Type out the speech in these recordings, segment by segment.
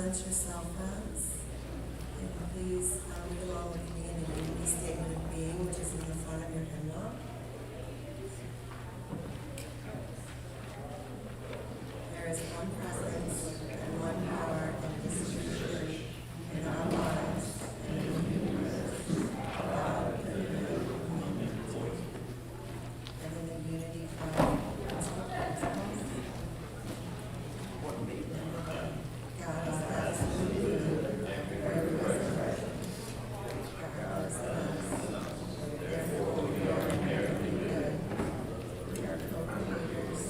silence yourself as. And please read along with me in the unity statement of being, which is in the front of your hymnal. There is one presence and one power and distribution in our lives and in the universe, God and in the unity of God is absolutely very present. God is us. Therefore, we are inherently good. We are co-creators.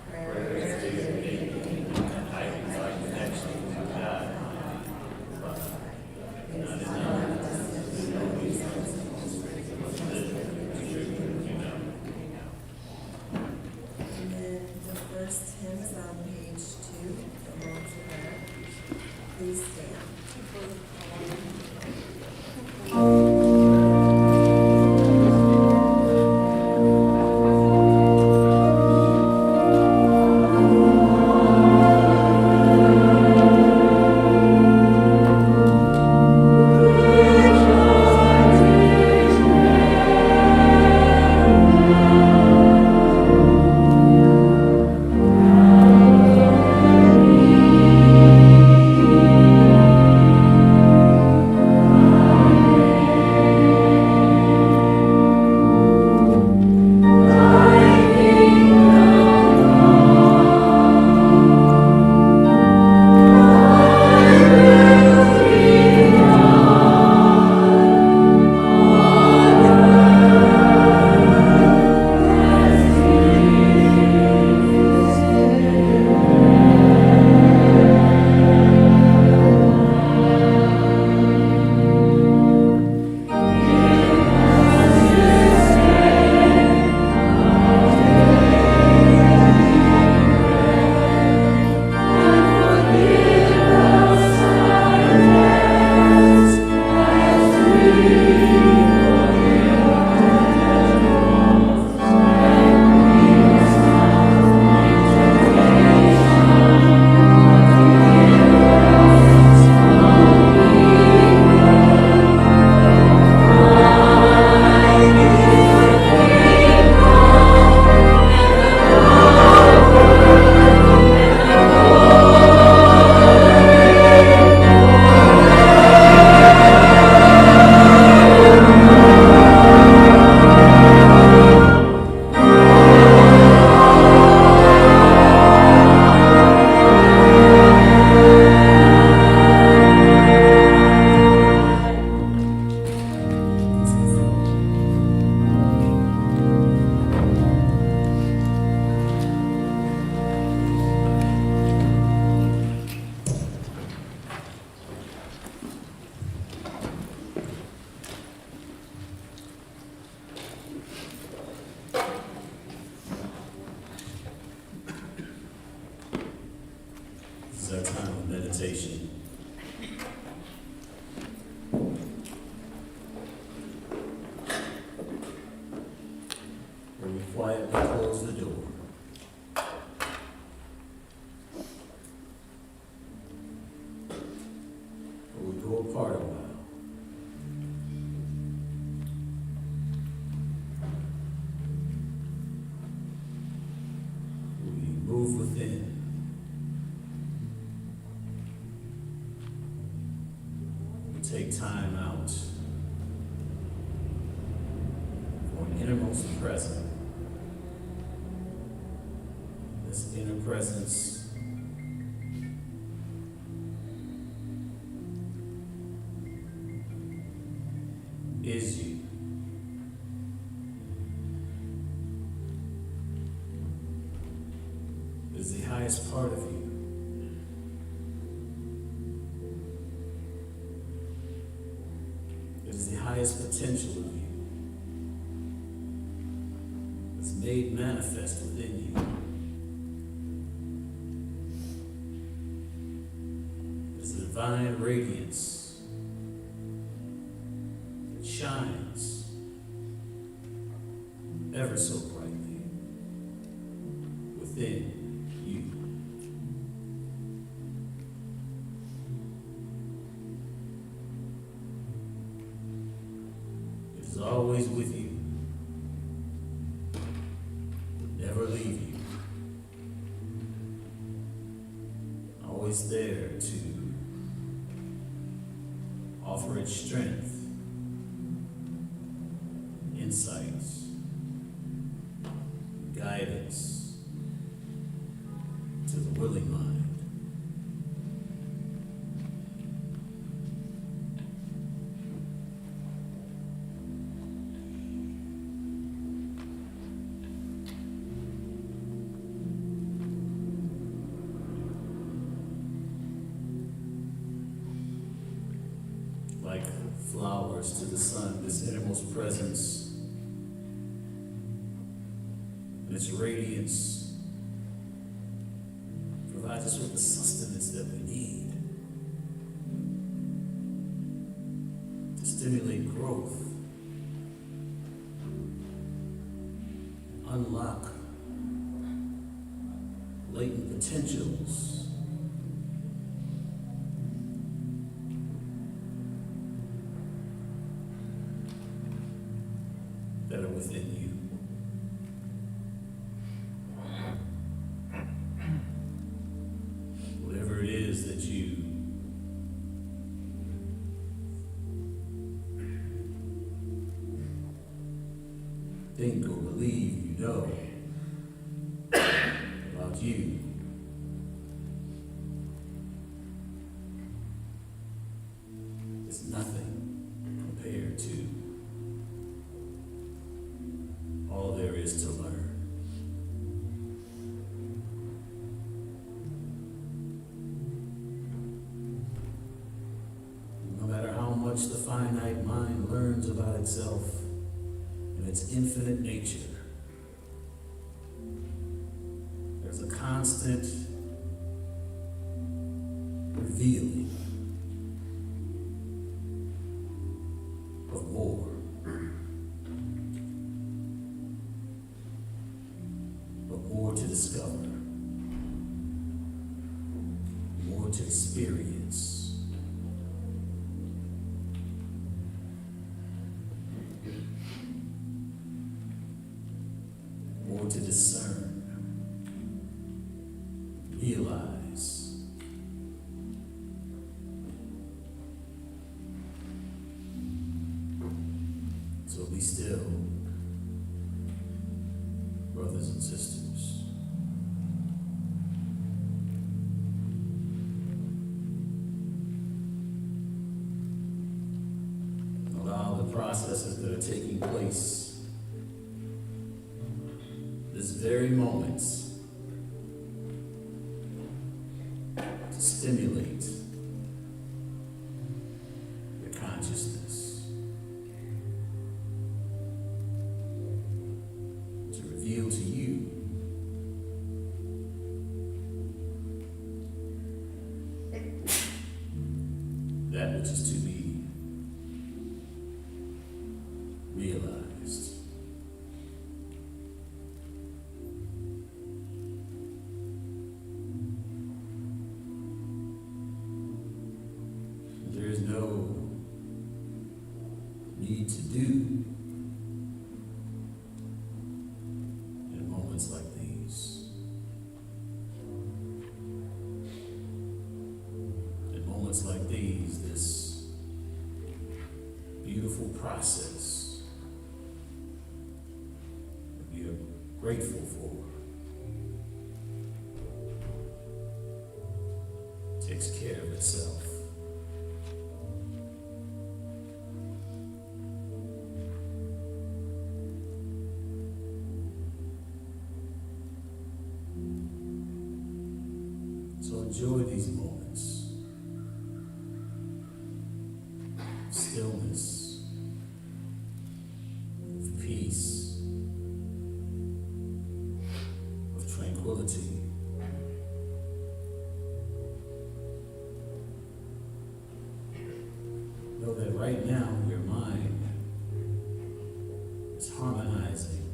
Prayer is giving and heightens our connection to God. It is not just to know these things. And then the first hymn is on page 2, the Lord's Prayer. Please stand. This is our time of meditation. Where we quietly close the door. Where we go apart a while. We move within. Take time out for an innermost present. This inner presence is you. It is the highest part of you. It is the highest potential of you. It's made manifest within you. It is the divine radiance that shines ever so brightly. within you. It is always with you. Will never leave you. Always there to offer its strength, insights, guidance to the willing mind. Like flowers to the sun, this innermost presence, and its radiance provides us with the sustenance that we need to stimulate growth, unlock latent potentials, that are within you. Whatever it is that you think or believe you know about you, is nothing compared to all there is to learn. No matter how much the finite mind learns about itself and its infinite nature, there's a constant revealing of more. More to discover, more to experience. More to discern, realize. So be still, brothers and sisters. Allow the processes that are taking place this very moment to stimulate your consciousness, to reveal to you that which is to be realized. There is no need to do in moments like these. In moments like these, this beautiful process that we are grateful for takes care of itself. So enjoy these moments of stillness, of peace, of tranquility. Know that right now your mind is harmonizing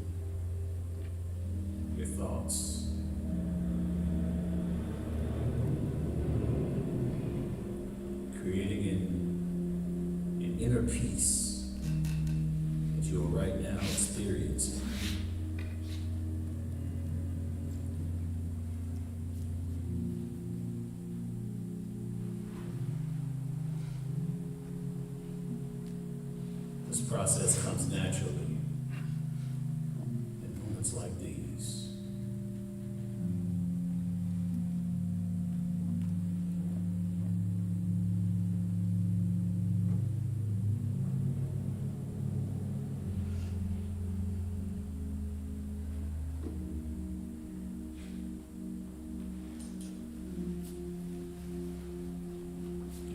your thoughts inner peace that you are right now experiencing. This process comes naturally in moments like these.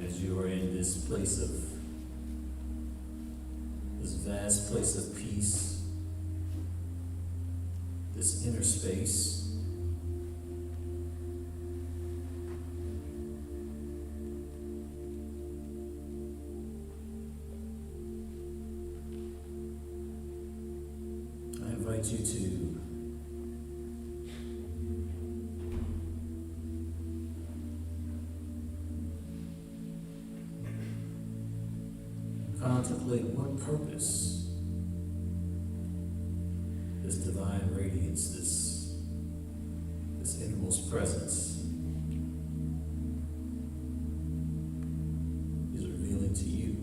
As you are in this vast place of peace, this inner space, I invite you to contemplate what purpose this divine radiance, this innermost presence is revealing to you.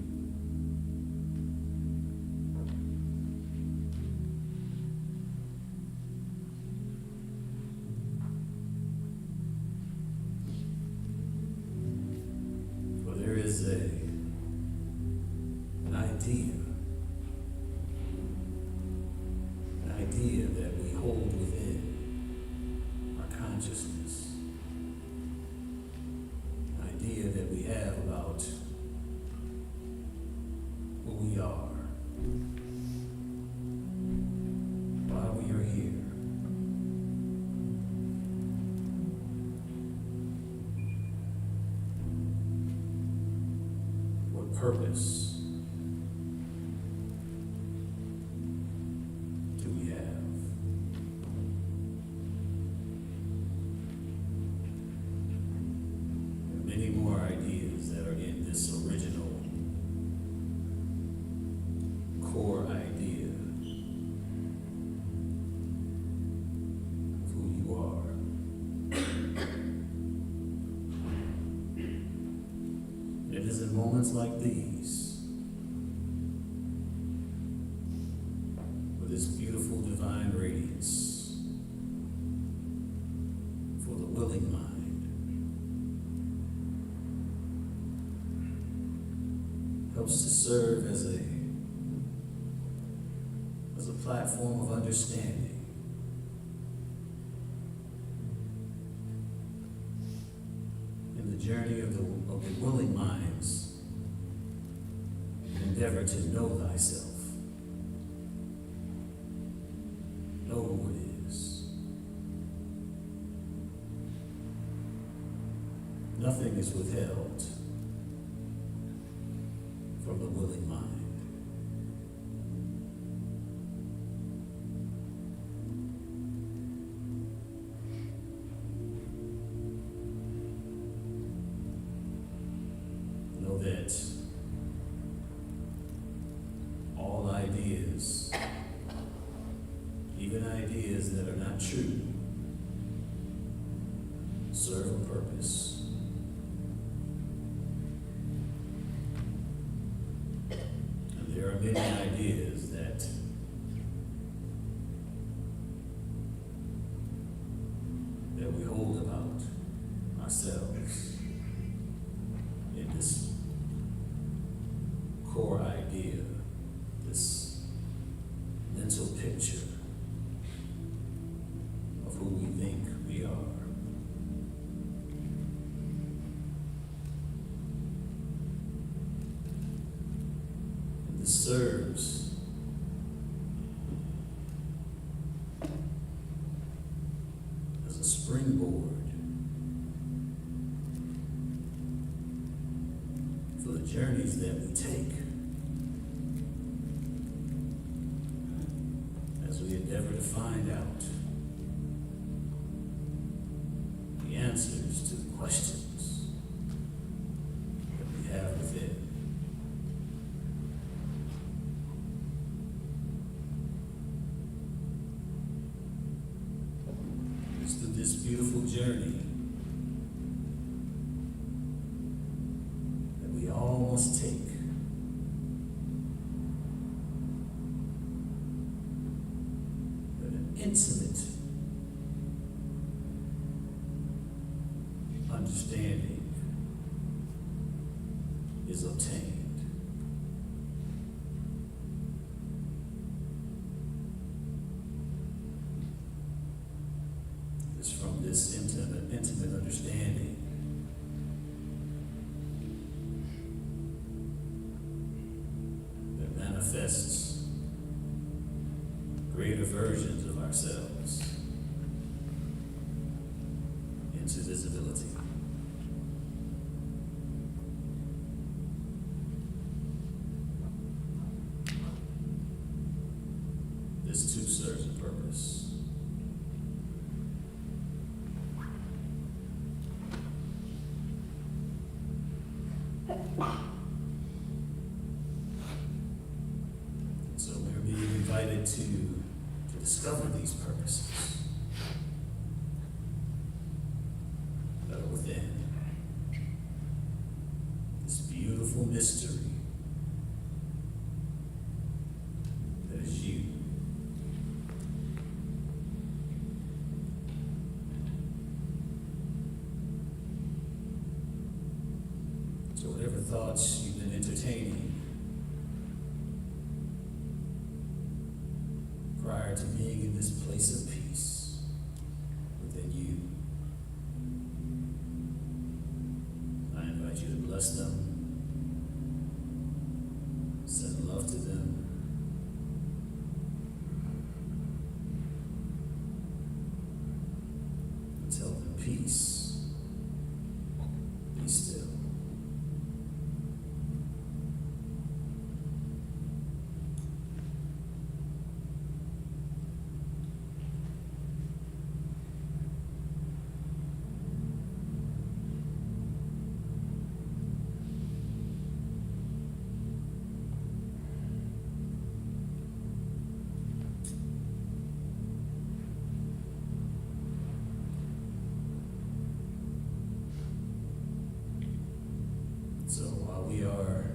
For there is an idea that we hold within our consciousness, an idea that we have about who we are, why we are here. What purpose do we have? There are many more ideas that are in this original core idea of who you are. It is in moments like these, with this beautiful divine radiance for the willing mind, helps to serve as a platform of understanding. In the journey of the willing minds, endeavor to know thyself. Know who it is. Nothing is withheld from the willing mind. Know that all ideas, even ideas that are not true, serve a purpose. And there are many ideas that we hold about ourselves in this core idea, this mental picture of who we think we are. And this serves as a springboard for the journeys that we take as we endeavor to find out the answers to the questions that we have within. this beautiful journey that we all must take. But an intimate understanding is obtained. It's from this intimate understanding that manifests greater versions of ourselves into visibility. This too serves a purpose. So we're being invited to discover these purposes that are within this beautiful mystery that is you. So whatever thoughts you've been entertaining prior to being in this place of peace within you, I invite you to bless them, send love to them, and tell them peace, be still. So while we are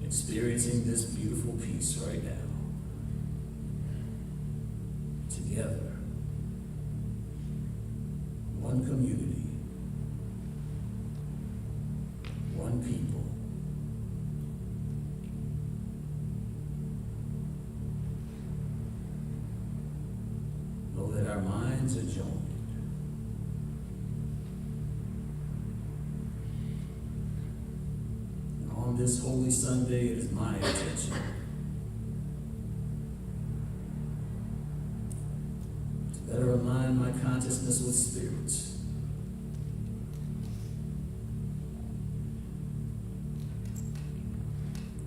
experiencing this beautiful peace right now, together, one community, one people, know that our minds are joined. On this Holy Sunday, it is my intention to better align my consciousness with spirit,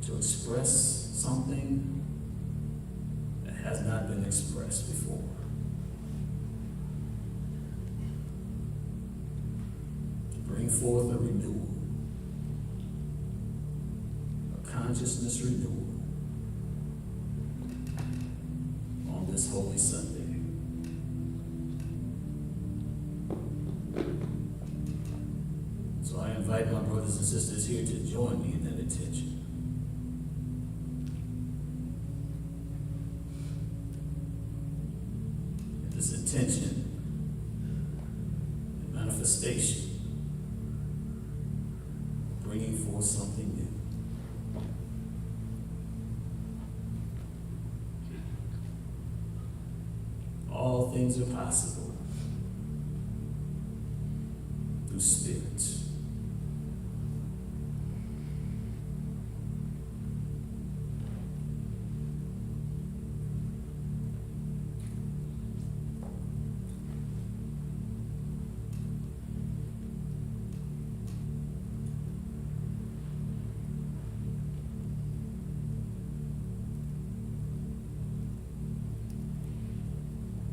to express something that has not been expressed before. To bring forth a renewal. Consciousness renewal on this Holy Sunday. So I invite my brothers and sisters here to join me in that intention. And this intention and manifestation, bringing forth something new. All things are possible through spirit.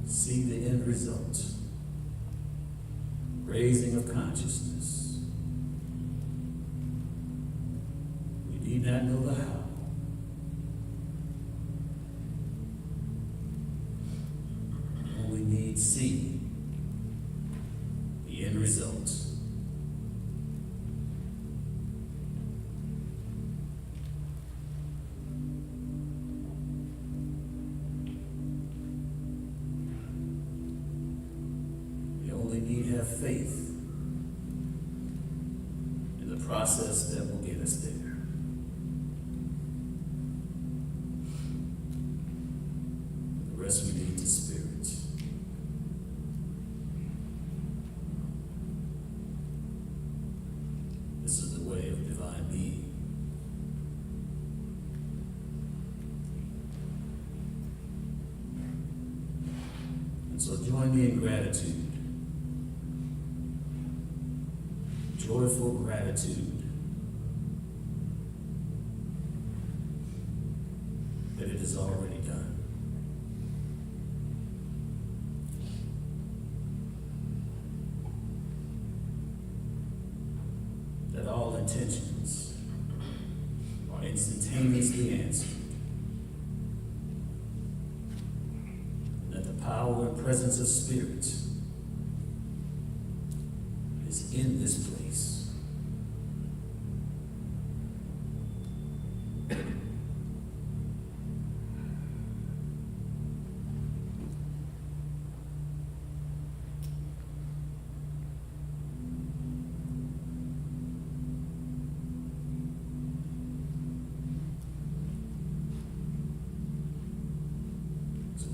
See the end result. Raising of consciousness. We need not know the how. see the end result. You only need to have faith in the process that will get us there. The rest we need to spirit. This is the way of divine being. And so join me in gratitude. Joyful gratitude that it is already done. That all intentions are instantaneously answered. And that the power and presence of spirit is in this place.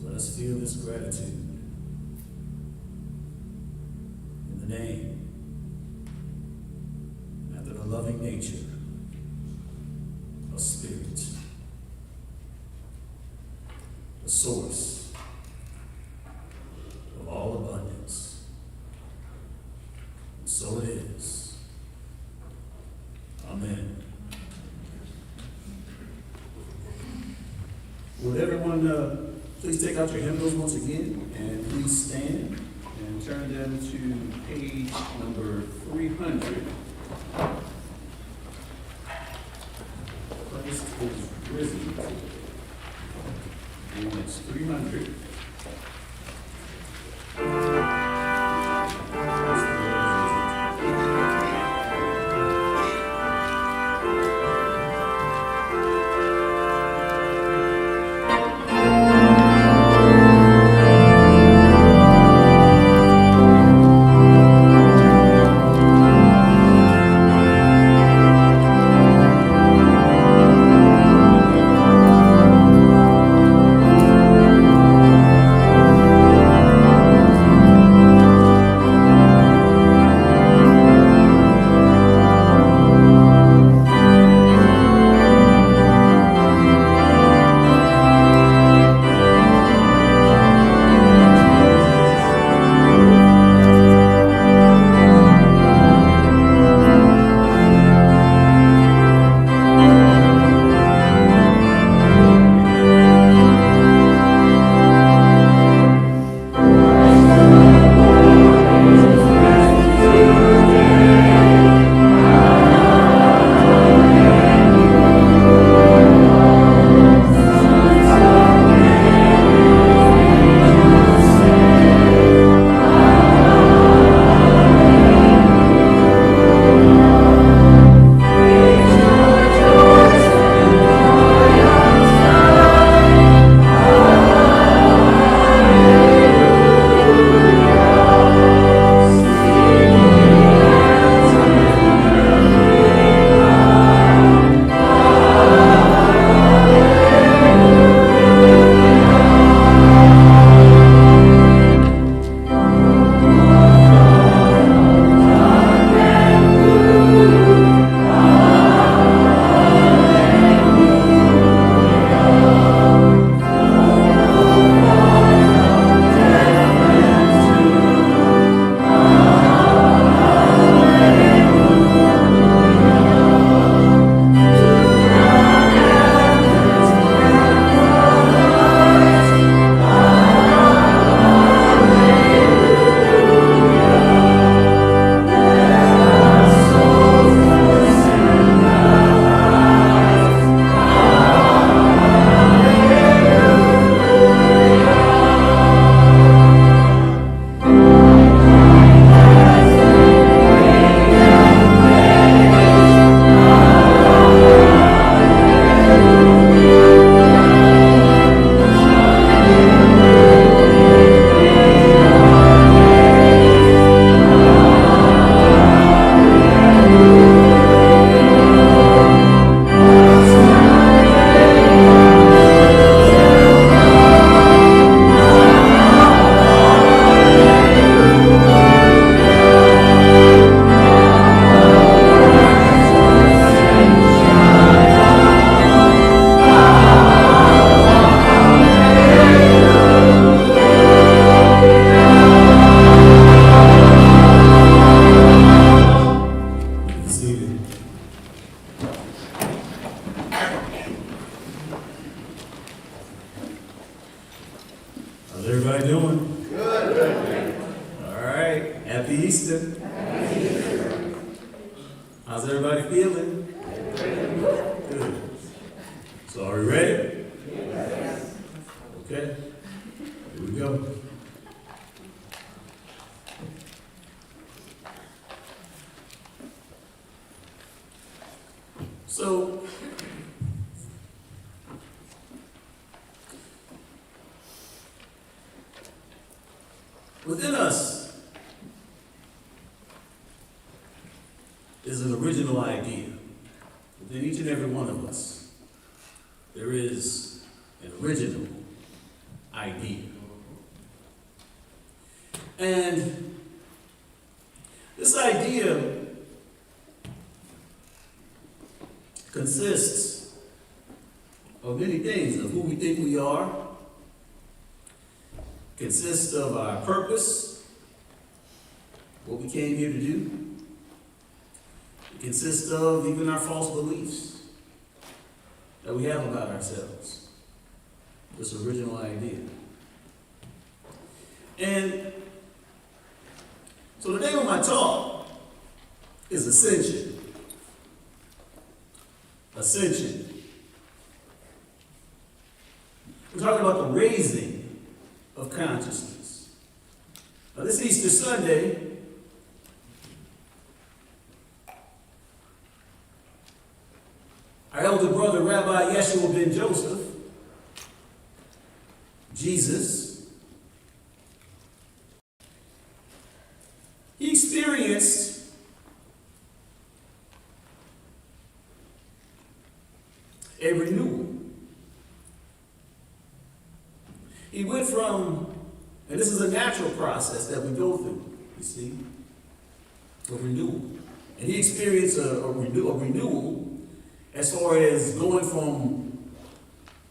Let us feel this gratitude in the name and after the loving nature of spirit, the source of all abundance. And so it is. Amen. Would everyone please take out your hymnals once again, and please stand and turn them to page number 300. Christ is risen. And it's 300. everybody doing? Good. All right. Happy Easter. How's everybody feeling? Good. So are we ready? Yes. Okay. Here we go. So, within us is an original idea. Within each and every one of us, there is an original idea. And this idea consists of many things, of who we think we are, consists of our purpose, what we came here to do. It consists of even our false beliefs that we have about ourselves. This original idea. And so the name of my talk is Ascension. Ascension. We're talking about the raising of consciousness. Now, this Easter Sunday, our elder brother, Rabbi Yeshua ben Joseph, Jesus, he experienced a renewal. He went from, and this is a natural process that we go through, you see, a renewal. And he experienced a renewal as far as going from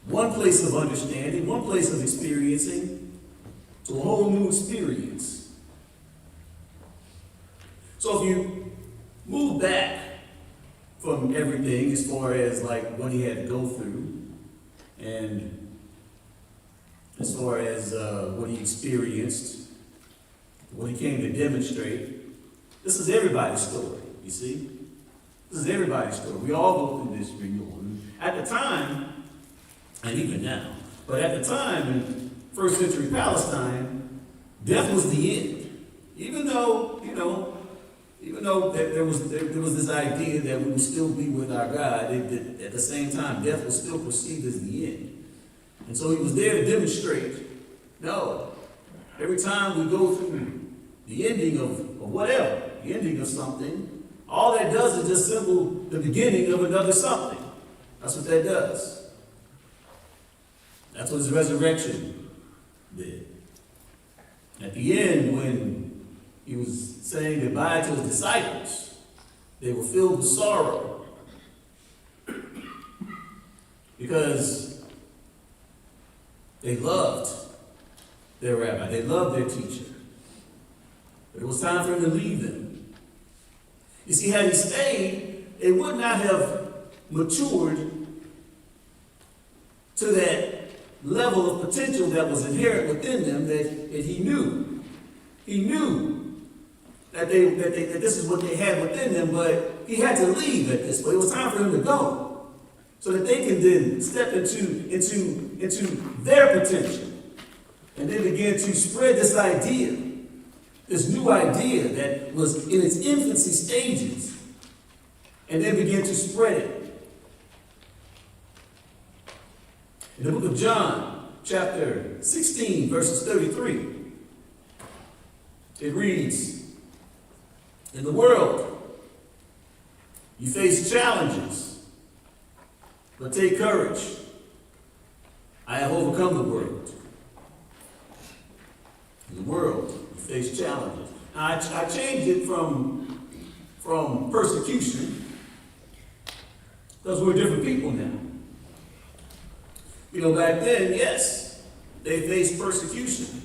one place of understanding, one place of experiencing, to a whole new experience. So if you move back from everything as far as like what he had to go through, and as far as what he experienced, what he came to demonstrate, this is everybody's story, you see? This is everybody's story. We all go through this renewal. And at the time, and even now, but at the time in first century Palestine, death was the end. Even though there was this idea that we would still be with our God, at the same time, death was still perceived as the end. And so he was there to demonstrate, no, every time we go through the ending of whatever, the ending of something, all that does is just symbol the beginning of another something. That's what that does. That's what his resurrection did. At the end, when he was saying goodbye to his disciples, they were filled with sorrow because they loved their rabbi, they loved their teacher. But it was time for him to leave them. You see, had he stayed, they would not have matured to that level of potential that was inherent within them that he knew. He knew that this is what they had within them, but he had to leave at this point. It was time for him to go so that they can then step into their potential and then begin to spread this idea, this new idea that was in its infancy stages, and then begin to spread it. In the book of John, chapter 16, verses 33, it reads, "In the world, you face challenges, but take courage. I have overcome the world." In the world, you face challenges. Now, I changed it from persecution, because we're different people now. You know, back then, yes, they faced persecution.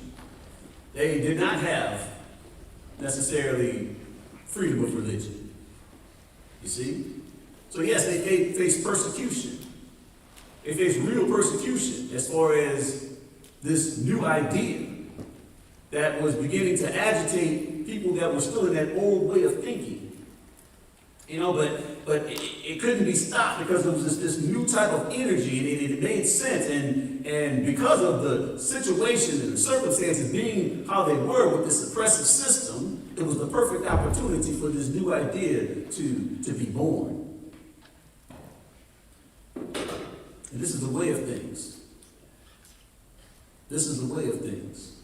They did not have necessarily freedom of religion. You see? So yes, they faced persecution. They faced real persecution as far as this new idea that was beginning to agitate people that were still in that old way of thinking. But it couldn't be stopped because there was this new type of energy, and it made sense. And because of the situation and the circumstances being how they were with this oppressive system, it was the perfect opportunity for this new idea to be born. And this is the way of things. This is the way of things.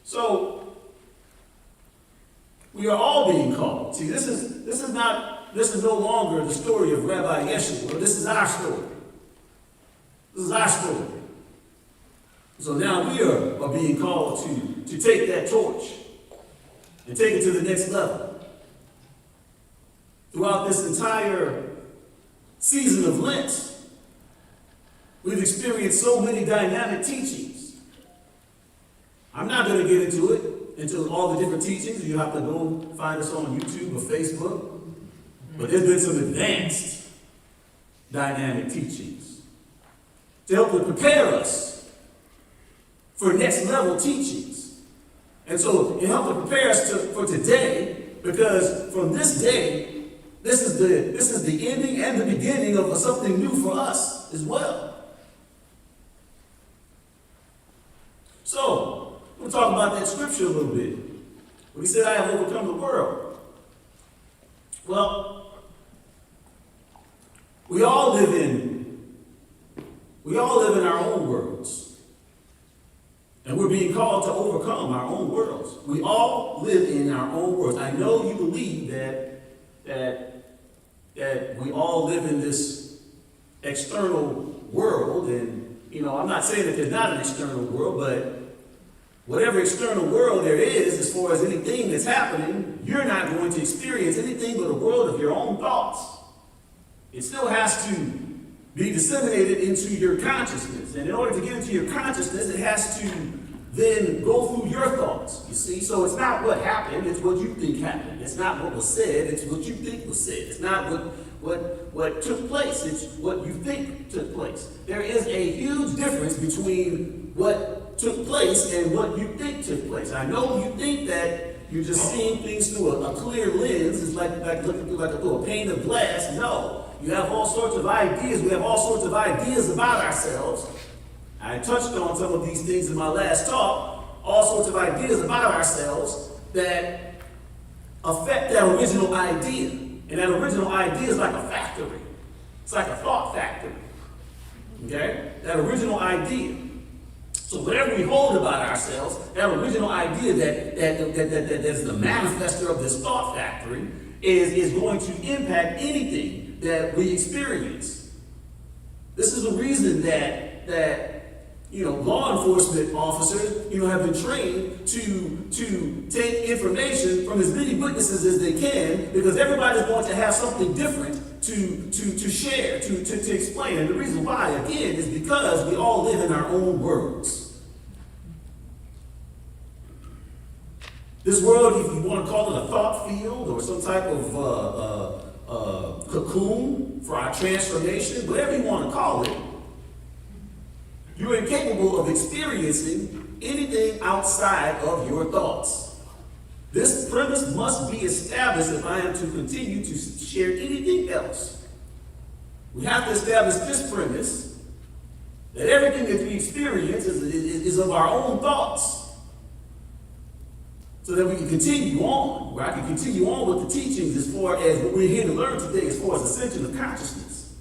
So, we are all being called. See, this is no longer the story of Rabbi Yeshua. This is our story. This is our story. So now we are being called to take that torch and take it to the next level. Throughout this entire season of Lent, we've experienced so many dynamic teachings. I'm not going to get into all the different teachings. You have to go find us on YouTube or Facebook. But there's been some advanced dynamic teachings to help to prepare us for next level teachings. And so it helped to prepare us for today, because from this day, this is the ending and the beginning of something new for us as well. So, we'll talk about that scripture a little bit. When he said, I have overcome the world. Well, we all live in our own worlds. And we're being called to overcome our own worlds. We all live in our own worlds. I know you believe that we all live in this external world, and I'm not saying that there's not an external world, but whatever external world there is, as far as anything that's happening, you're not going to experience anything but a world of your own thoughts. It still has to be disseminated into your consciousness. And in order to get into your consciousness, it has to then go through your thoughts, you see. So it's not what happened, it's what you think happened. It's not what was said, it's what you think was said. It's not what took place, it's what you think took place. There is a huge difference between what took place and what you think took place. I know you think that you're just seeing things through a clear lens. It's like looking through a pane of glass. No. You have all sorts of ideas. We have all sorts of ideas about ourselves. I touched on some of these things in my last talk. All sorts of ideas about ourselves that affect that original idea. And that original idea is like a factory. It's like a thought factory. Okay? That original idea. So whatever we hold about ourselves, that original idea that is the manifester of this thought factory is going to impact anything that we experience. This is the reason that law enforcement officers have been trained to take information from as many witnesses as they can, because everybody's going to have something different to share, to explain. And the reason why, again, is because we all live in our own worlds. This world, if you want to call it a thought field or some type of cocoon for our transformation, whatever you want to call it, you're incapable of experiencing anything outside of your thoughts. This premise must be established if I am to continue to share anything else. We have to establish this premise that everything that we experience is of our own thoughts. So that we can continue on, where I can continue on with the teachings as far as what we're here to learn today as far as Ascension of Consciousness.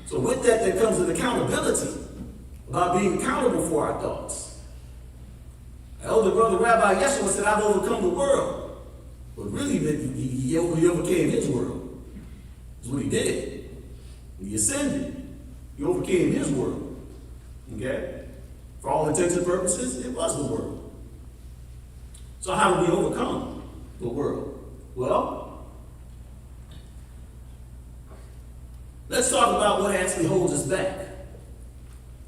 So with that, there comes an accountability about being accountable for our thoughts. Our elder brother Rabbi Yeshua said, I've overcome the world. But really, he overcame his world. That's what he did. He ascended. He overcame his world. Okay? For all intents and purposes, it was the world. So how do we overcome the world? Well, let's talk about what actually holds us back.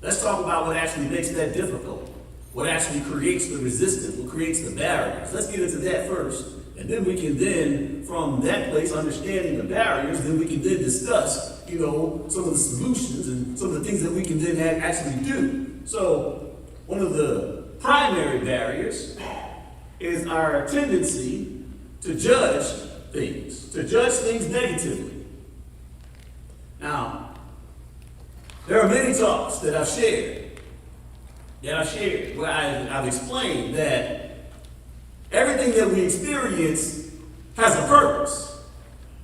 Let's talk about what actually makes that difficult. What actually creates the resistance, what creates the barriers. Let's get into that first, And then we can then, from that place, understanding the barriers, then we can then discuss, some of the solutions and some of the things that we can then actually do. So one of the primary barriers is our tendency to judge things negatively. Now, there are many talks that I've shared, where I've explained that everything that we experience has a purpose.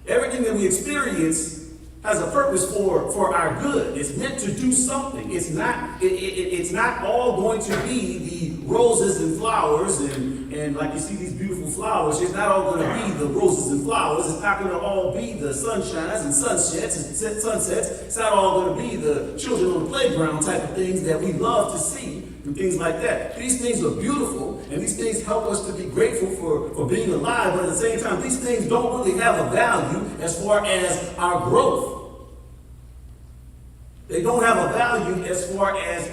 Everything that we experience has a purpose for our good. It's meant to do something. It's not all going to be the roses and flowers and like you see these beautiful flowers. It's not all going to be the roses and flowers. It's not going to all be the sunshines and sunsets and sunsets. It's not all going to be the children on the playground type of things that we love to see and things like that. These things are beautiful, and these things help us to be grateful for being alive, but at the same time, these things don't really have a value as far as our growth. They don't have a value as far as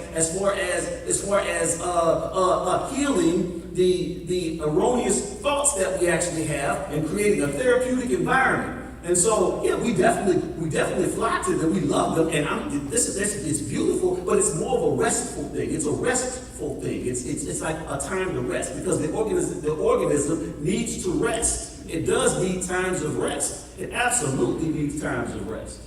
healing the erroneous thoughts that we actually have and creating a therapeutic environment. And so, yeah, we definitely flock to them. We love them, and it's beautiful, but it's more of a restful thing. It's a restful thing. It's like a time to rest because the organism needs to rest. It does need times of rest. It absolutely needs times of rest.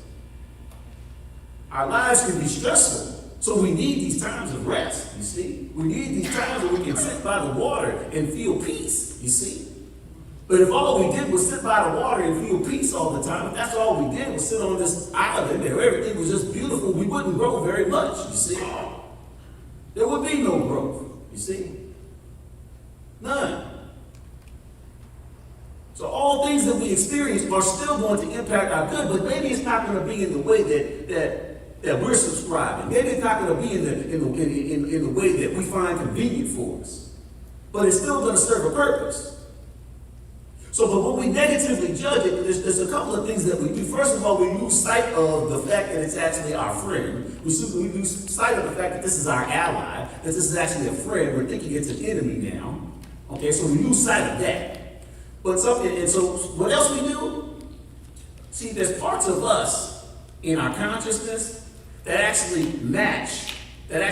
Our lives can be stressful, so we need these times of rest, you see. We need these times where we can sit by the water and feel peace, you see. But if all we did was sit by the water and feel peace all the time, if that's all we did was sit on this island and everything was just beautiful, we wouldn't grow very much, you see. There would be no growth, you see. None. So all things that we experience are still going to impact our good, but maybe it's not going to be in the way that we're subscribing. Maybe it's not going to be in the way that we find convenient for us. But it's still going to serve a purpose. So, but when we negatively judge it, there's a couple of things that we do. First of all, we lose sight of the fact that it's actually our friend. We lose sight of the fact that this is our ally, that this is actually a friend. We're thinking it's an enemy now. Okay, so we lose sight of that. And so what else we do? See, there's parts of us in our consciousness that actually match this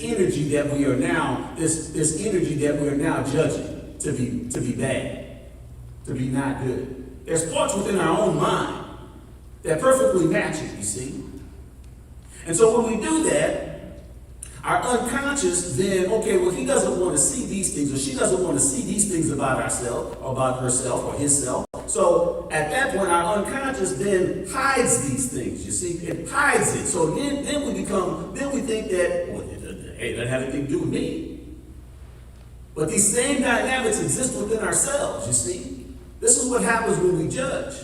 energy that we are now, this energy that we are now judging to be bad, to be not good. There's parts within our own mind that perfectly match it, you see. And so when we do that, our unconscious then, okay, well, he doesn't want to see these things, or she doesn't want to see these things about ourselves, or about herself, or himself. So at that point, our unconscious then hides these things, you see. It hides it. So then we think that, well, hey, that had anything to do with me. But these same dynamics exist within ourselves, you see. This is what happens when we judge.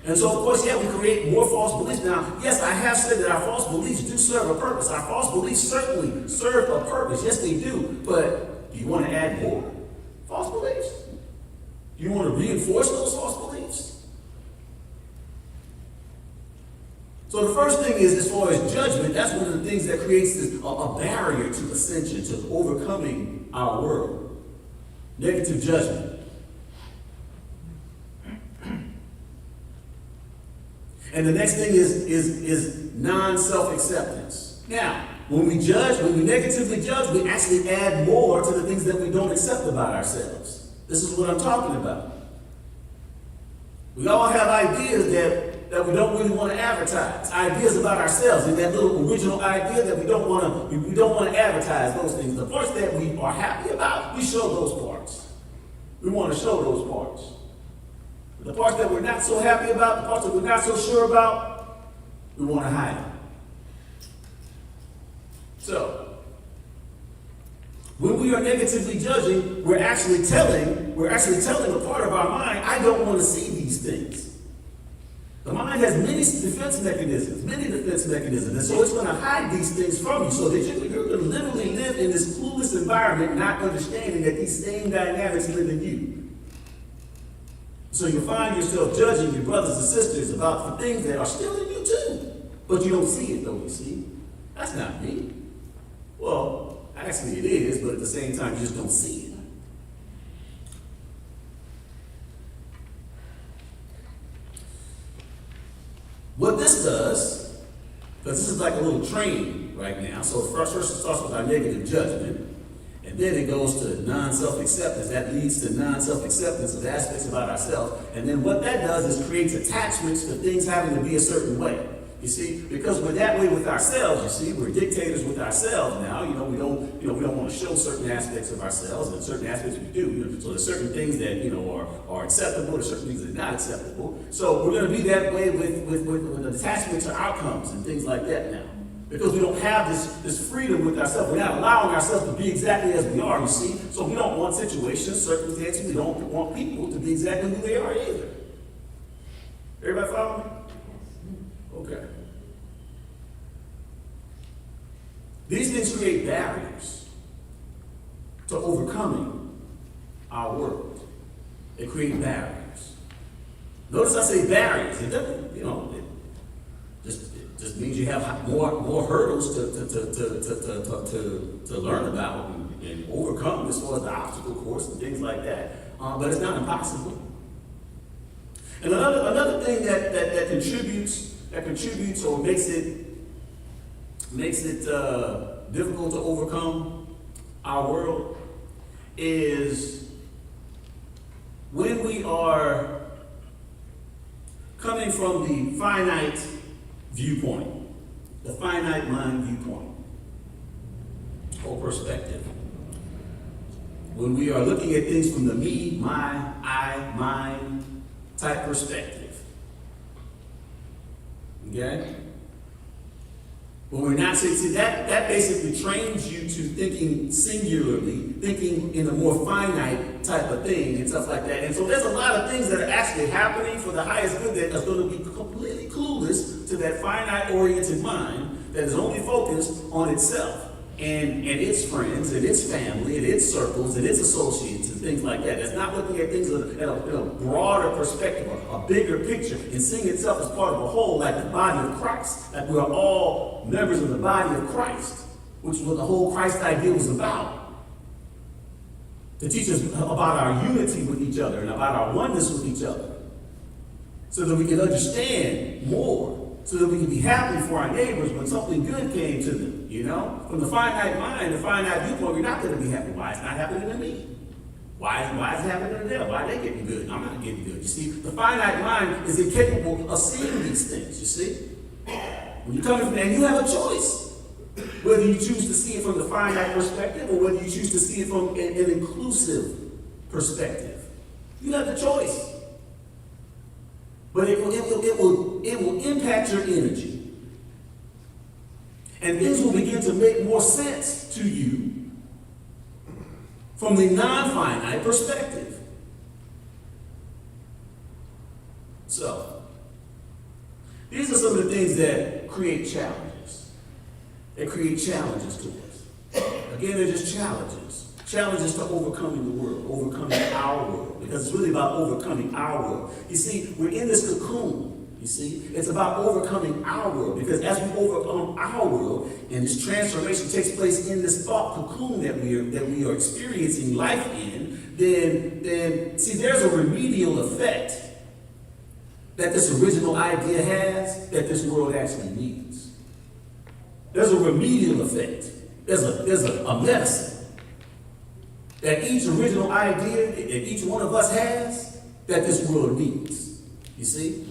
And so, of course, yeah, we create more false beliefs. Now, yes, I have said that our false beliefs do serve a purpose. Our false beliefs certainly serve a purpose. Yes, they do. But do you want to add more false beliefs? Do you want to reinforce those false beliefs? So the first thing is, as far as judgment, that's one of the things that creates a barrier to ascension, to overcoming our world. Negative judgment. And the next thing is non-self-acceptance. Now, when we negatively judge, we actually add more to the things that we don't accept about ourselves. This is what I'm talking about. We all have ideas that we don't really want to advertise. Ideas about ourselves, and that little original idea that we don't want to advertise those things. The parts that we are happy about, we show those parts. We want to show those parts. The parts that we're not so happy about, the parts that we're not so sure about, we want to hide them. So, when we are negatively judging, we're actually telling a part of our mind, I don't want to see these things. The mind has many defense mechanisms, and so it's going to hide these things from you, so that you're going to literally live in this clueless environment, not understanding that these same dynamics live in you. So you'll find yourself judging your brothers and sisters about the things that are still in you too. But you don't see it though, you see. That's not me. Well, actually it is, but at the same time you just don't see it. What this does, because this is like a little train right now. So first it starts with our negative judgment, and then it goes to non-self-acceptance. That leads to non-self-acceptance of aspects about ourselves. And then what that does is creates attachments to things having to be a certain way. You see, because we're that way with ourselves, you see, we're dictators with ourselves now. We don't want to show certain aspects of ourselves, and certain aspects we do. So there's certain things that, are acceptable, there's certain things that are not acceptable. So we're going to be that way with attachment to outcomes and things like that now. Because we don't have this freedom with ourselves. We're not allowing ourselves to be exactly as we are, you see. So we don't want situations, circumstances, we don't want people to be exactly who they are either. Everybody follow me? Okay. These things create barriers to overcoming our world. They create barriers. Notice I say barriers. It doesn't, it just means you have more hurdles to learn about and overcome as far as the obstacle course and things like that. But it's not impossible. And another thing that contributes or makes it difficult to overcome our world is when we are coming from the finite viewpoint, the finite mind viewpoint, or perspective. When we are looking at things from the me, my, I, mine type perspective. Okay? When we're not, see that basically trains you to thinking singularly, thinking in a more finite type of thing and stuff like that. And so there's a lot of things that are actually happening for the highest good that is going to be completely clueless to that finite-oriented mind that is only focused on itself and its friends and its family and its circles and its associates and things like that. It's not looking at things in a broader perspective, a bigger picture, and seeing itself as part of a whole, like the body of Christ, like we are all members of the body of Christ, which is what the whole Christ idea was about. To teach us about our unity with each other and about our oneness with each other, so that we can understand more, so that we can be happy for our neighbors when something good came to them, From the finite mind, the finite viewpoint, we're not going to be happy. Why? It's not happening to me. Why is it happening to them? Why are they getting good? I'm not getting good. You see, the finite mind is incapable of seeing these things, you see? When you're coming from there, you have a choice. Whether you choose to see it from the finite perspective or whether you choose to see it from an inclusive perspective. You have the choice. But it will impact your energy. And things will begin to make more sense to you from the non-finite perspective. So, these are some of the things that create challenges. They create challenges to us. Again, they're just challenges. Challenges to overcoming the world, overcoming our world, because it's really about overcoming our world. You see, we're in this cocoon. You see, it's about overcoming our world, because as we overcome our world, and this transformation takes place in this thought cocoon that we are experiencing life in, then see, there's a remedial effect that this original idea has that this world actually needs. There's a remedial effect. There's a medicine that each original idea that each one of us has that this world needs. You see?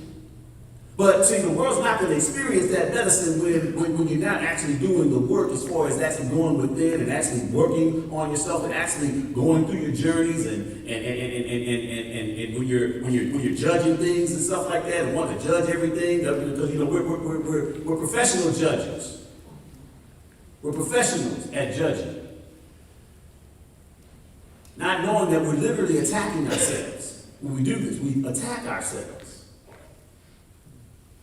But see, the world's not going to experience that medicine when you're not actually doing the work as far as actually going within and actually working on yourself and actually going through your journeys and when you're judging things and stuff like that and want to judge everything, because we're professional judges. We're professionals at judging. Not knowing that we're literally attacking ourselves. When we do this, we attack ourselves.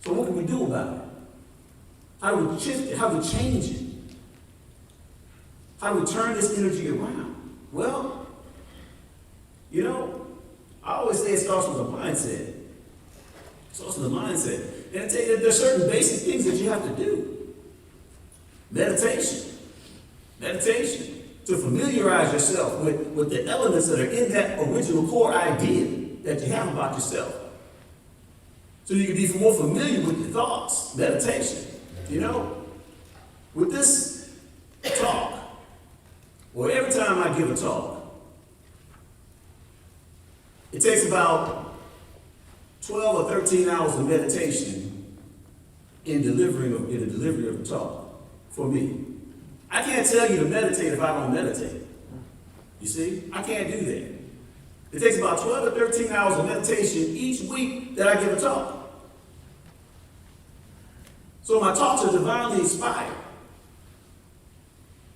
So what can we do about it? How do we shift it? How do we change it? How do we turn this energy around? Well, I always say it starts with a mindset. It starts with a mindset. And I tell you that there's certain basic things that you have to do. Meditation. To familiarize yourself with the elements that are in that original core idea that you have about yourself. So you can be more familiar with your thoughts. Meditation, you know? With this talk, or every time I give a talk, it takes about 12 or 13 hours of meditation in the delivery of the talk for me. I can't tell you to meditate if I don't meditate. You see? I can't do that. It takes about 12 or 13 hours of meditation each week that I give a talk. So my talks are divinely inspired.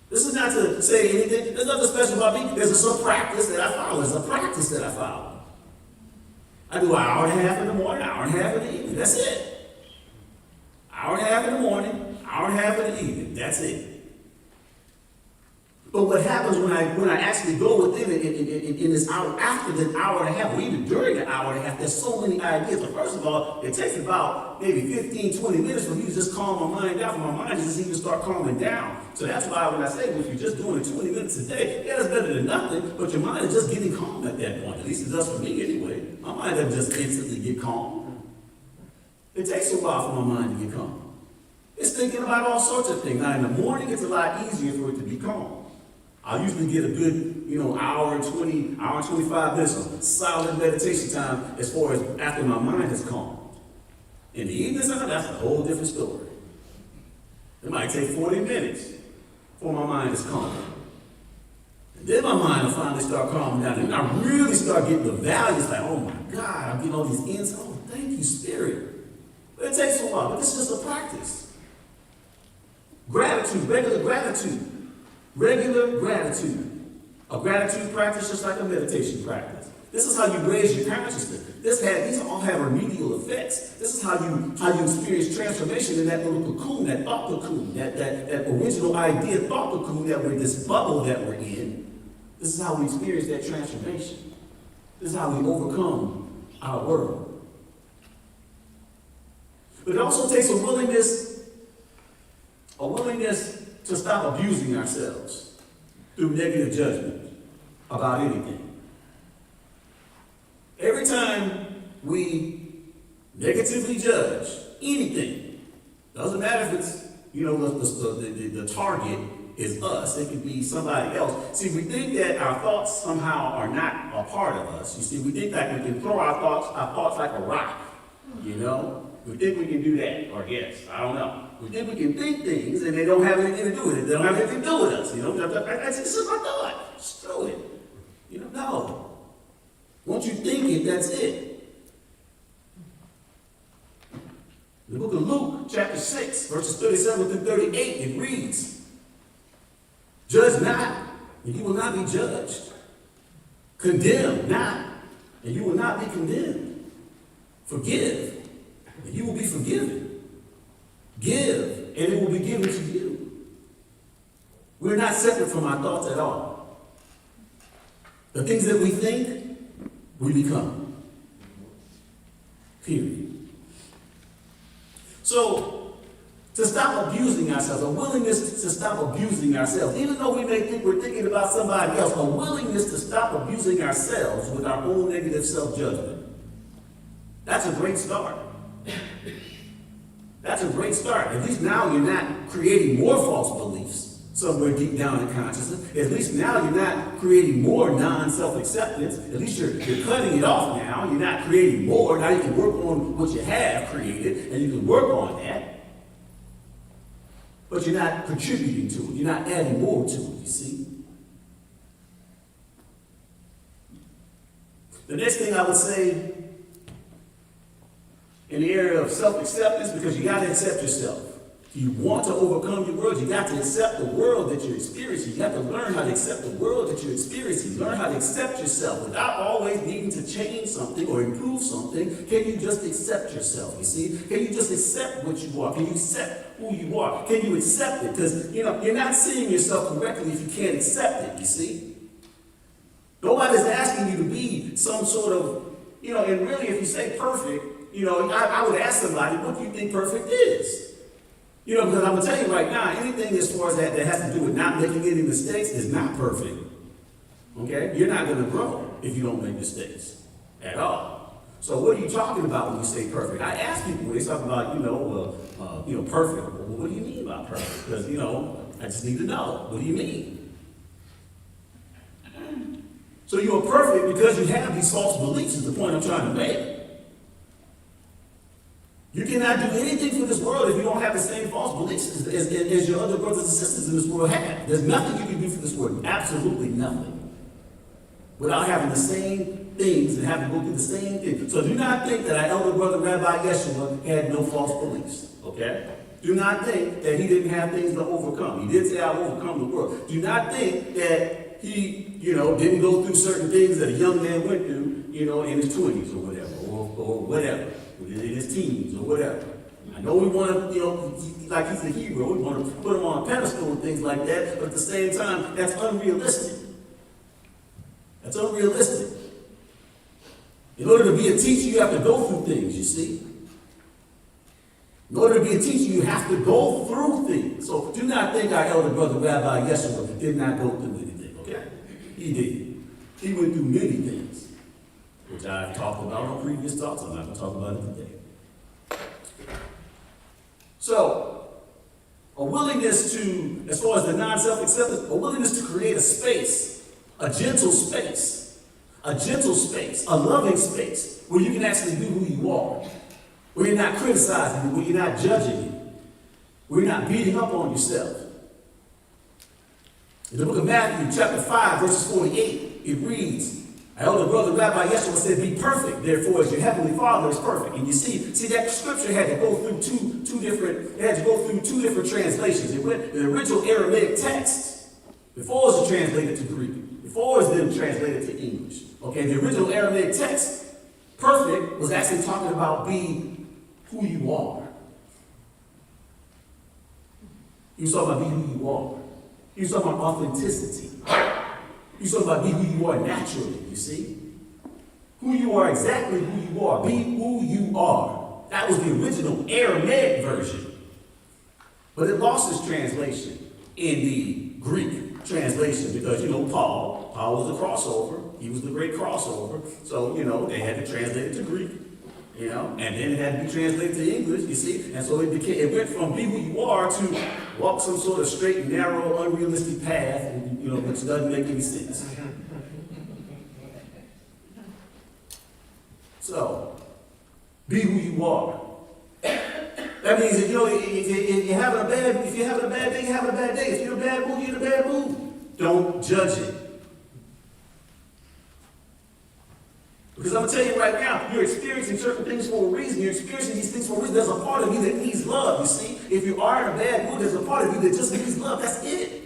This is not to say anything. There's nothing special about me. There's some practice that I follow. There's a practice that I follow. I do an hour and a half in the morning, hour and a half in the evening. That's it. Hour and a half in the morning, hour and a half in the evening. That's it. But what happens when I actually go within it in this hour, after the hour and a half, or even during the hour and a half, there's so many ideas. But first of all, it takes about maybe 15, 20 minutes for me to just calm my mind down, for my mind to just even start calming down. So that's why when I say, well, if you're just doing it 20 minutes a day, yeah, that's better than nothing, but your mind is just getting calm at that point. At least it does for me anyway. My mind doesn't just instantly get calm. It takes a while for my mind to get calm. It's thinking about all sorts of things. Now in the morning, it's a lot easier for it to be calm. I usually get a good, hour and 25 minutes of solid meditation time as far as after my mind has calmed. In the evening time, that's a whole different story. It might take 40 minutes before my mind is calm. And then my mind will finally start calming down. And I really start getting the values like, oh my God, I'm getting all these insights. Oh, thank you, Spirit. But it takes a while, but this is just a practice. Gratitude, regular gratitude. Regular gratitude. A gratitude practice just like a meditation practice. This is how you raise your consciousness. These all have remedial effects. This is how you experience transformation in that little cocoon, that thought cocoon, that original idea thought cocoon that we're this bubble that we're in. This is how we experience that transformation. This is how we overcome our world. But it also takes a willingness to stop abusing ourselves through negative judgment about anything. Every time we negatively judge anything, doesn't matter if it's, the target is us, it could be somebody else. See, we think that our thoughts somehow are not a part of us. You see, we think that we can throw our thoughts like a rock, We think we can do that, or yes, I don't know. We think we can think things and they don't have anything to do with it. They don't have anything to do with us. That's just my thought. Screw it. No. Once you think it, that's it. The book of Luke, chapter 6, verses 37 through 38, it reads, "Judge not, and you will not be judged. Condemn not, and you will not be condemned. Forgive, and you will be forgiven. Give, and it will be given to you." We're not separate from our thoughts at all. The things that we think, we become. Period. So, to stop abusing ourselves, a willingness to stop abusing ourselves, even though we may think we're thinking about somebody else, a willingness to stop abusing ourselves with our own negative self-judgment. That's a great start. That's a great start. At least now you're not creating more false beliefs somewhere deep down in consciousness. At least now you're not creating more non-self-acceptance. At least you're cutting it off now. You're not creating more. Now you can work on what you have created, and you can work on that. But you're not contributing to it. You're not adding more to it, you see. The next thing I would say in the area of self-acceptance, because you got to accept yourself. If you want to overcome your world, you got to accept the world that you're experiencing. You have to learn how to accept the world that you're experiencing. Learn how to accept yourself without always needing to change something or improve something. Can you just accept yourself, you see? Can you just accept what you are? Can you accept who you are? Can you accept it? Because, you're not seeing yourself correctly if you can't accept it, you see? Nobody's asking you to be some sort of, and really if you say perfect, I would ask somebody, what do you think perfect is? Because I'm going to tell you right now, anything as far as that has to do with not making any mistakes is not perfect. Okay? You're not going to grow if you don't make mistakes at all. So what are you talking about when you say perfect? I ask people when they talk about, perfect. Well, what do you mean by perfect? Because, I just need to know. What do you mean? So you are perfect because you have these false beliefs is the point I'm trying to make. You cannot do anything for this world if you don't have the same false beliefs as your other brothers and sisters in this world have. There's nothing you can do for this world. Absolutely nothing. Without having the same things and having to go through the same things. So do not think that our elder brother Rabbi Yeshua had no false beliefs. Okay? Do not think that he didn't have things to overcome. He did say, I've overcome the world. Do not think that he, didn't go through certain things that a young man went through, in his 20s or whatever, or whatever, in his teens or whatever. I know we want to, like he's a hero, we want to put him on a pedestal and things like that, but at the same time, that's unrealistic. That's unrealistic. In order to be a teacher, you have to go through things, you see. In order to be a teacher, you have to go through things. So do not think our elder brother Rabbi Yeshua did not go through anything, okay? He did. He went through many things, which I've talked about on previous talks. I'm not going to talk about it today. So, a willingness to, as far as the non-self-acceptance, a willingness to create a space, a gentle space, a loving space, where you can actually be who you are, where you're not criticizing you, where you're not judging you, where you're not beating up on yourself. In the book of Matthew, chapter 5, verses 48, it reads, our elder brother Rabbi Yeshua said, be perfect, therefore, as your heavenly Father is perfect. And you see that scripture had to go through two different translations. It went the original Aramaic text, before it was translated to Greek, before it was then translated to English. Okay, the original Aramaic text, perfect, was actually talking about be who you are. He was talking about be who you are. He was talking about authenticity. He was talking about be who you are naturally, you see? Who you are, exactly who you are. Be who you are. That was the original Aramaic version. But it lost its translation in the Greek translation because, Paul was the crossover. He was the great crossover. So, they had to translate it to Greek, and then it had to be translated to English, you see? And so it went from be who you are to walk some sort of straight, narrow, unrealistic path, which doesn't make any sense. So, be who you are. That means if you're having a bad day, you're having a bad day. If you're in a bad mood, you're in a bad mood. Don't judge it. Because I'm going to tell you right now, you're experiencing certain things for a reason. You're experiencing these things for a reason. There's a part of you that needs love, you see. If you are in a bad mood, there's a part of you that just needs love. That's it.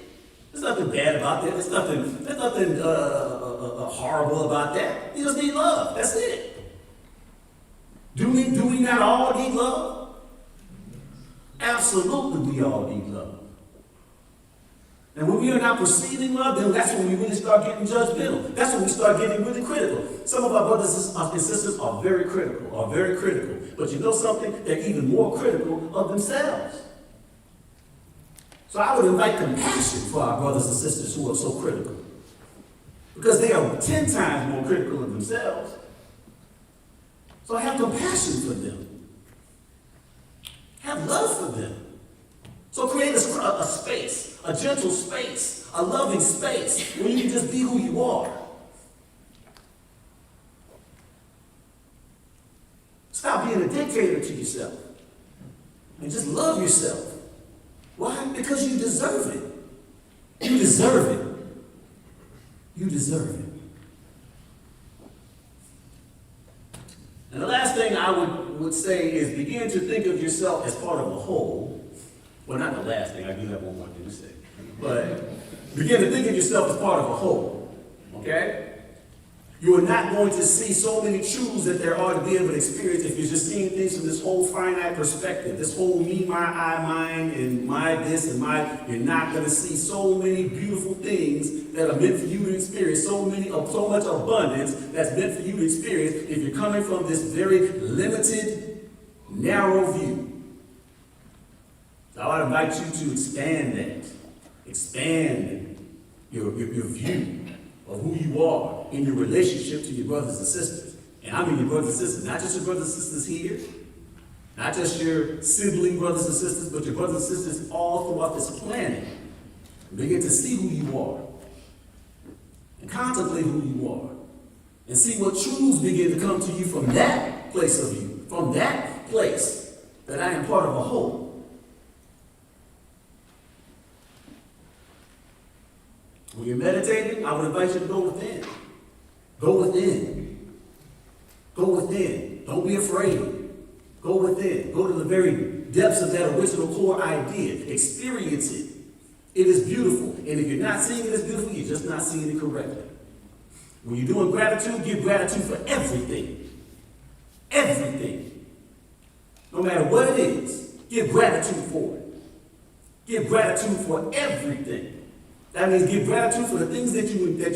There's nothing bad about that. There's nothing horrible about that. You just need love. That's it. Do we not all need love? Absolutely, we all need love. And when we are not perceiving love, then that's when we really start getting judgmental. That's when we start getting really critical. Some of our brothers and sisters are very critical. But you know something? They're even more critical of themselves. So I would invite compassion for our brothers and sisters who are so critical. Because they are 10 times more critical of themselves. So have compassion for them. Have love for them. So create a space, a gentle space, a loving space where you can just be who you are. Stop being a dictator to yourself. And just love yourself. Why? Because you deserve it. You deserve it. You deserve it. And the last thing I would say is begin to think of yourself as part of a whole. Well, not the last thing, I do have one more thing to say. But begin to think of yourself as part of a whole. Okay? You are not going to see so many truths that there are to be able to experience if you're just seeing things from this whole finite perspective. This whole me, my, I, mine, and my this and my. You're not going to see so many beautiful things that are meant for you to experience. So much abundance that's meant for you to experience if you're coming from this very limited, narrow view. So I would invite you to expand that. Expand your view of who you are in your relationship to your brothers and sisters. And I mean your brothers and sisters, not just your brothers and sisters here, not just your sibling brothers and sisters, but your brothers and sisters all throughout this planet. Begin to see who you are. And contemplate who you are. And see what truths begin to come to you from that place of you. From that place that I am part of a whole. When you're meditating, I would invite you to go within. Go within. Go within. Don't be afraid. Go within. Go to the very depths of that original core idea. Experience it. It is beautiful. And if you're not seeing it as beautiful, you're just not seeing it correctly. When you're doing gratitude, give gratitude for everything. Everything. No matter what it is, give gratitude for it. Give gratitude for everything. That means give gratitude for the things that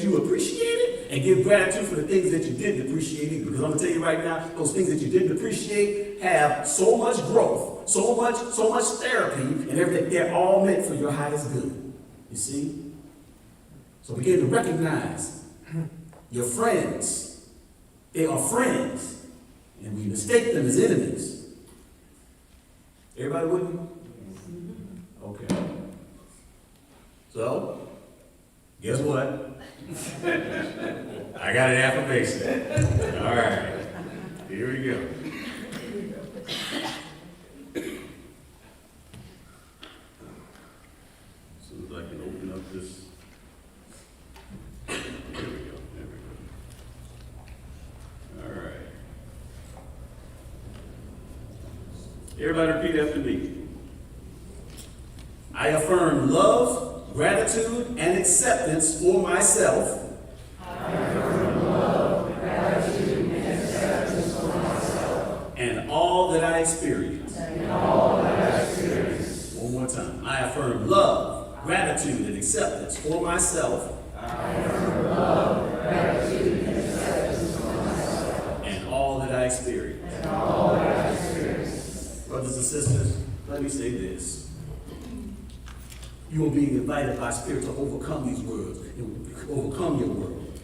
you appreciated, and give gratitude for the things that you didn't appreciate either. Because I'm gonna tell you right now, those things that you didn't appreciate have so much growth, so much therapy, and everything. They're all meant for your highest good. You see? So begin to recognize your friends. They are friends, and we mistake them as enemies. Everybody with me? Okay. So, guess what? I got an affirmation. All right. Here we go. As soon as I can open up this. There we go. There we go. All right. Everybody repeat after me. I affirm love, gratitude, and acceptance for myself. I affirm love, gratitude, and acceptance for myself. And all that I experience. And all that I experience. One more time. I affirm love, gratitude, and acceptance for myself. I affirm love, gratitude, and acceptance for myself. And all that I experience. And all that I experience. Brothers and sisters, let me say this. You are being invited by Spirit to overcome these worlds, and overcome your world.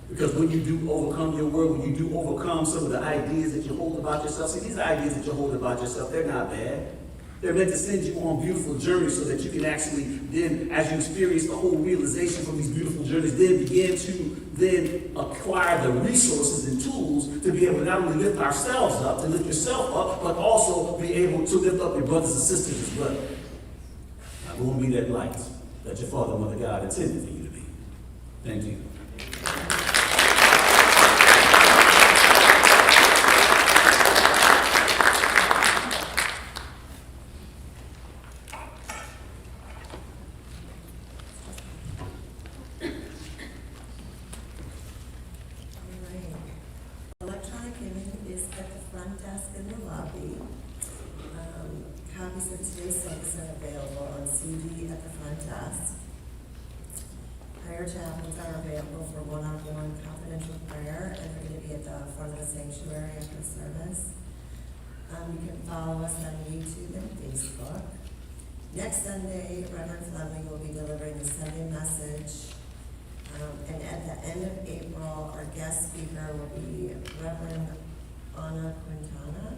Because when you do overcome your world, when you do overcome some of the ideas that you hold about yourself, see, these ideas that you hold about yourself, they're not bad. They're meant to send you on beautiful journeys so that you can actually then, as you experience the whole realization from these beautiful journeys, then begin to then acquire the resources and tools to be able to not only lift ourselves up, to lift yourself up, but also be able to lift up your brothers and sisters as well. It won't be that light that your Father and Mother God intended for you to be. Thank you. Electronic imaging is at the front desk in the lobby. Copies of today's service are available on CD at the front desk. Prayer chaplains are available for one-on-one confidential prayer, and they're going to be at the front of the sanctuary after service. You can follow us on YouTube and Facebook. Next Sunday, Reverend Fleming will be delivering the Sunday message. And at the end of April, our guest speaker will be Reverend Anna Quintana,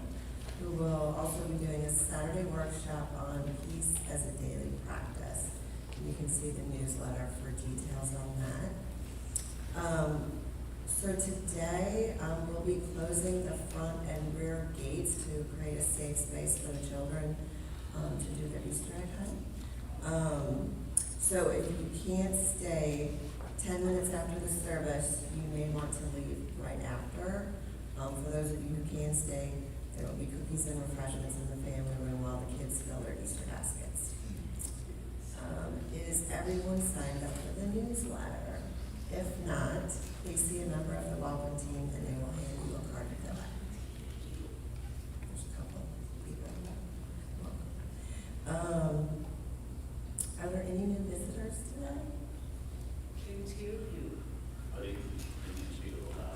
who will also be doing a Saturday workshop on peace as a daily practice. And you can see the newsletter for details on that. So today, we'll be closing the front and rear gates to create a safe space for the children to do their Easter egg hunt. So if you can't stay 10 minutes after the service, you may want to leave right after. For those of you who can stay, there will be cookies and refreshments in the family room while the kids fill their Easter baskets. Is everyone signed up for the newsletter? If not, please see a member of the welcome team and they will hand you a card to fill out. There's a couple people. Are there any new visitors today?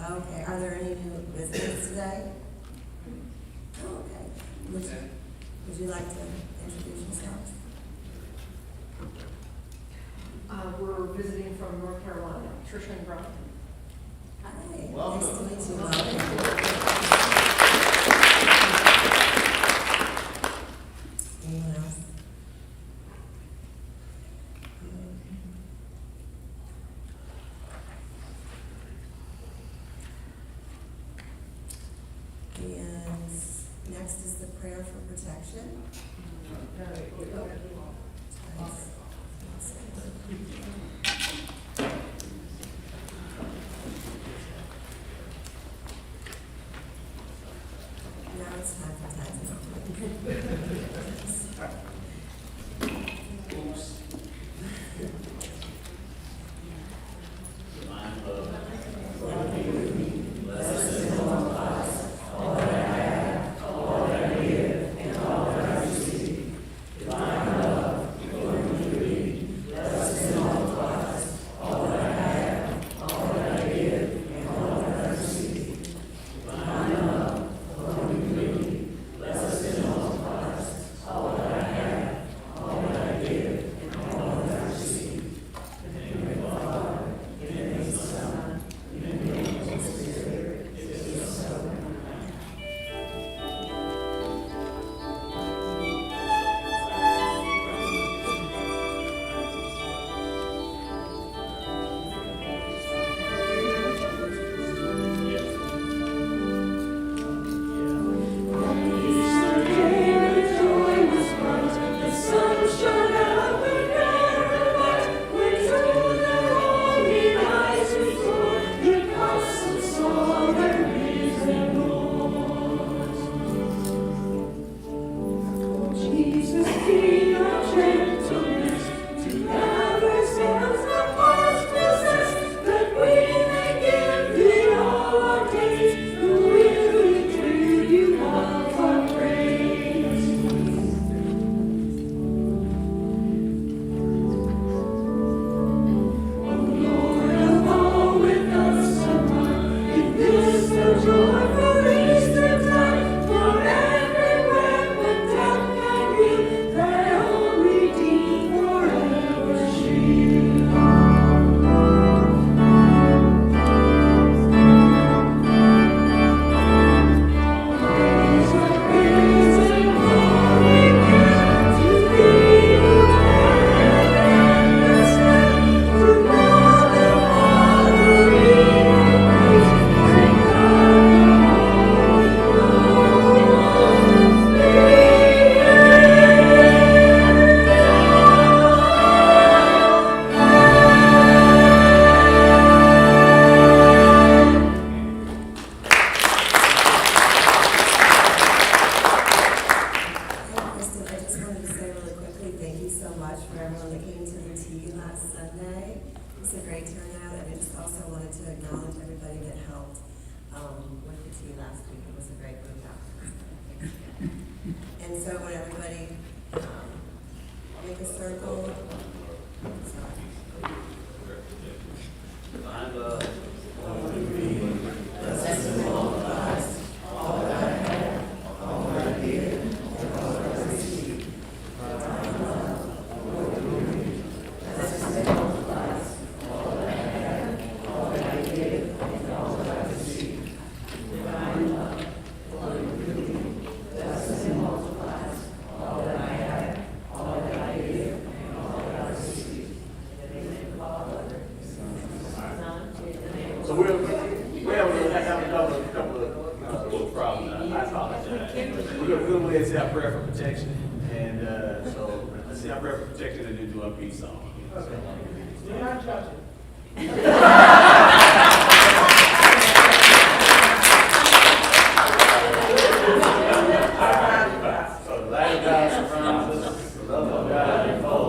Okay, are there any new visitors today? Oh, okay. Would you like to introduce yourselves? We're visiting from North Carolina, Trisha and Brian. Hi. Welcome. Nice to meet you. Welcome. Anyone else? And next is the prayer for protection. Now it's time for tithes. Divine love. So the light of God surrounds us, the love of God enfolds